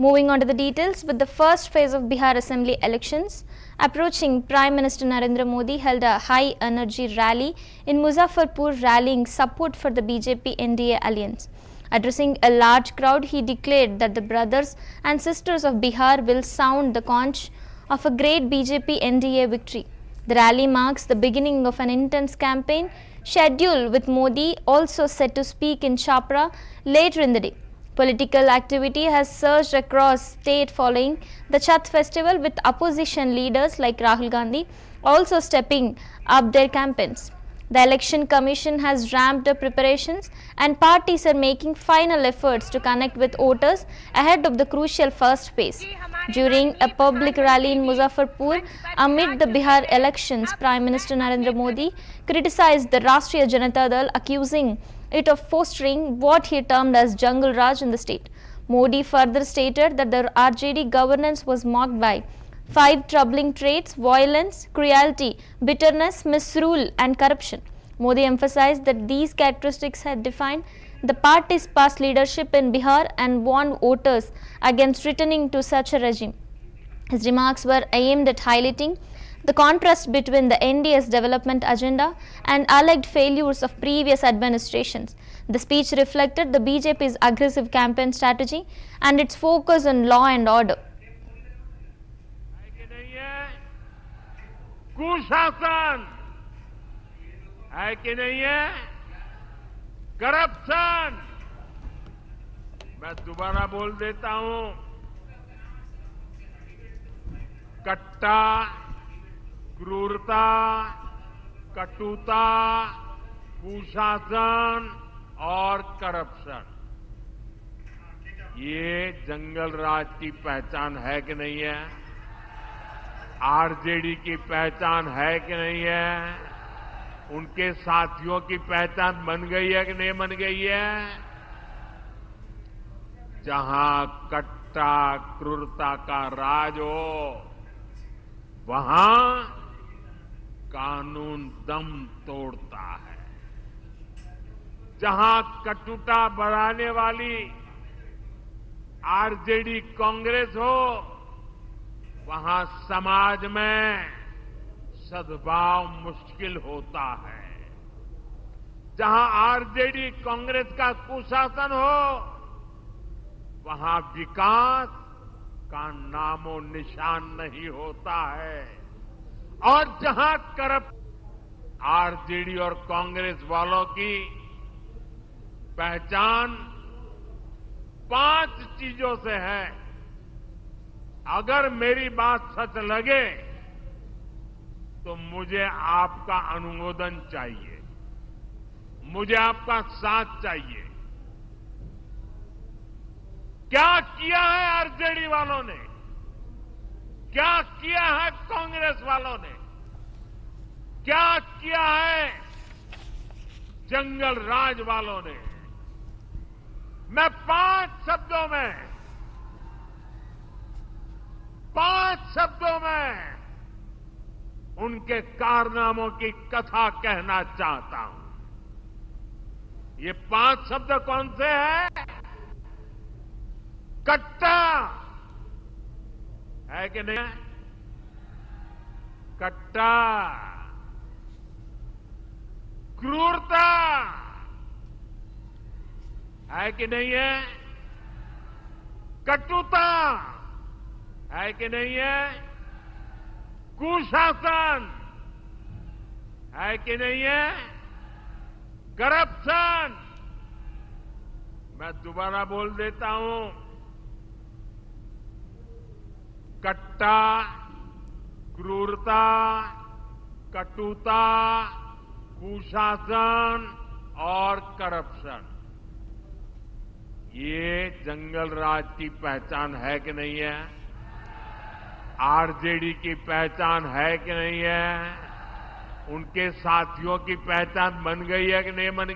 Moving on to the details, with the first phase of Bihar Assembly elections approaching, Prime Minister Narendra Modi held a high-energy rally in Muzaffarpur rallying support for the BJP NDA alliance. Addressing a large crowd, he declared that the brothers and sisters of Bihar will sound the conch of a great BJP NDA victory. The rally marks the beginning of an intense campaign schedule, with Modi also set to speak in Chhapra later in the day. Political activity has surged across state following the Chhath festival, with opposition leaders like Rahul Gandhi also stepping up their campaigns. The Election Commission has ramped up preparations and parties are making final efforts to connect with voters ahead of the crucial first phase. During a public rally in Muzaffarpur amid the Bihar elections, Prime Minister Narendra Modi criticized the Rashtriya Janata Dal, accusing it of fostering what he termed as Jungle Raj in the state. Modi further stated that the RJD governance was marked by 5 troubling traits: violence, cruelty, bitterness, misrule and corruption. Modi emphasized that these characteristics had defined the party's past leadership in Bihar and warned voters against returning to such a regime. His remarks were aimed at highlighting the contrast between the NDA's development agenda and alleged failures of previous administrations. The speech reflected the BJP's aggressive campaign strategy and its focus on law and order. कुशासन है कि नहीं है, corruption. मैं दोबारा बोल देता हूं, कट्टा, क्रूरता, कटुता, कुशासन और करप्शन, ये जंगल राज की पहचान है कि नहीं है? आरजेडी की पहचान है कि नहीं है? उनके साथियों की पहचान बन गई है कि नहीं बन गई है? जहां कट्टा क्रूरता का राज हो, वहां कानून दम तोड़ता है। जहां कटुता बढ़ाने वाली आरजेडी कांग्रेस हो, वहां समाज में सद्भाव मुश्किल होता है। जहां आरजेडी कांग्रेस का कुशासन हो, वहां विकास का नामो निशान नहीं होता है। और जहां करप्शन, आरजेडी और कांग्रेस वालों की पहचान 5 चीजों से है। अगर मेरी बात सच लगे तो मुझे आपका अनुमोदन चाहिए, मुझे आपका साथ चाहिए। क्या किया है आरजेडी वालों ने? क्या किया है कांग्रेस वालों ने? क्या किया है जंगल राज वालों ने? मैं 5 शब्दों में उनके कारनामों की कथा कहना चाहता हूं। ये 5 शब्द कौन से हैं? कट्टा है कि नहीं? कट्टा, क्रूरता है कि नहीं है? कटुता है कि नहीं है? कुशासन है कि नहीं है? करप्शन। मैं दोबारा बोल देता हूं, कट्टा, क्रूरता, कटुता, कुशासन और करप्शन, ये जंगल राज की पहचान है कि नहीं है? आरजेडी की पहचान है कि नहीं है? उनके साथियों की पहचान बन गई है कि नहीं बन गई?